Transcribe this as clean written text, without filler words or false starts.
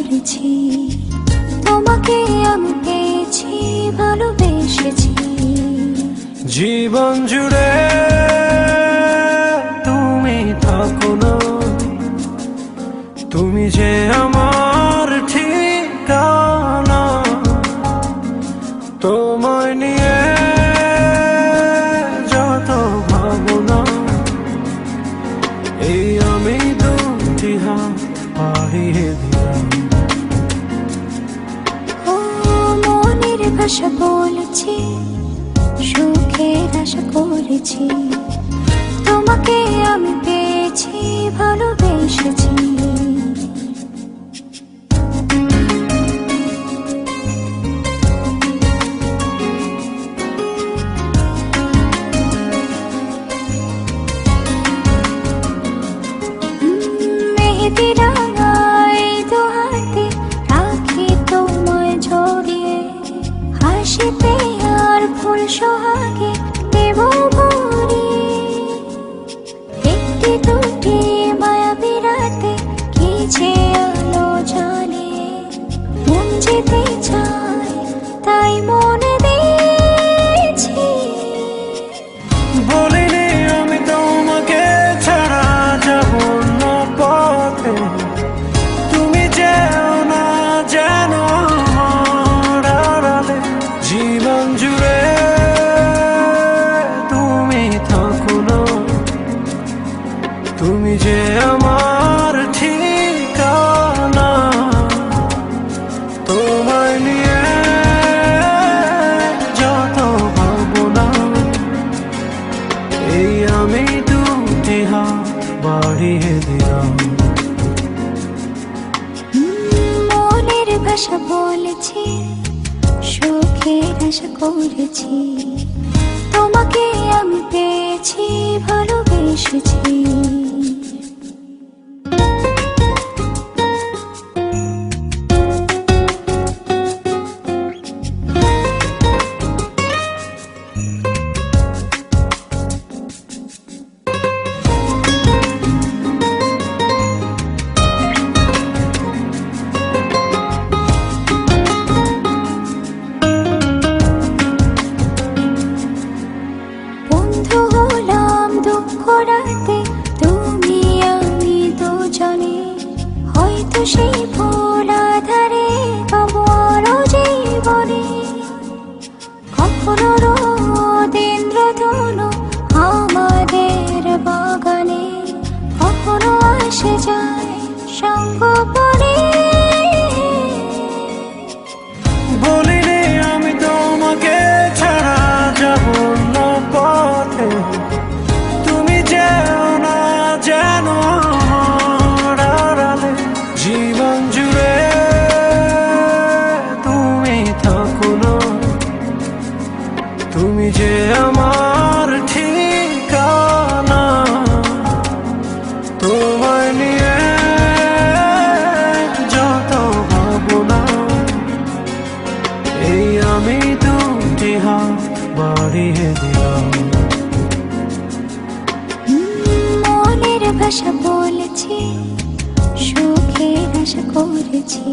করেছি, তোমাকে আমি পেয়েছি, ভালোবেসেছি। জীবন জুড়ে তুমি থাকো না, তুমি যে আমার ঠিকানা। তোমায় নিয়ে যত ভাবনা, এই আমি দুটি হাত বাড়িয়ে দিলাম। ও মনের ভাষা বলেছি, সুখের আশা করেছি, তোমাকে আমি পেয়েছি, ভালোবেসেছি। মেহেদি রাঙাই দু হাতে রাখি তোমায় জড়িয়ে, হাসিতে আর ফুল সোহাগে দেব ভরিয়ে। একটি দুটি মায়াবী রাতে কি যে আলো জ্বালিয়ে, মন যেতে চায় তাই মনে দিয়েছি। বলিনি আমি তোমাকে ছাড়া যাব না পথে, তুমি যেও না যেন আমার আড়ালে। জীবন জুড়ে তুমি থাকো না, তুমি যে আমার ঠিকানা। তোমায় নিয়ে যত ভাবনা, এই আমি দুটি হাত বাড়িয়ে দিলাম। মনের ভাষা বলেছি, সুখের আশা করেছি, তোমাকে আমি পেয়েছি, ভালোবেসেছি। বন্ধু হলাম দুঃখ রাতে, তুমি আমি দুজনে, হয়তো সেই ভোর আধারে পাবো আরো জীবনে। কখনো রোদ ইন্দ্রধনু আমাদের বাগানে, কখনো আসে যায় সঙ্গ পড়ে। বলিনি আমি তোমাকে ছাড়া যাব না পথে, তুমি যেও না যেন আমার আড়ালে। জীবন জুড়ে তুমি থাকো না, তুমি যে আমার ঠিকানা। তোমায় নিয়ে যত ভাবনা, এই আমি দুটি হাত বাড়িয়ে দিলাম। মনের ভাষা বলেছি, সুখের আশা করেছি,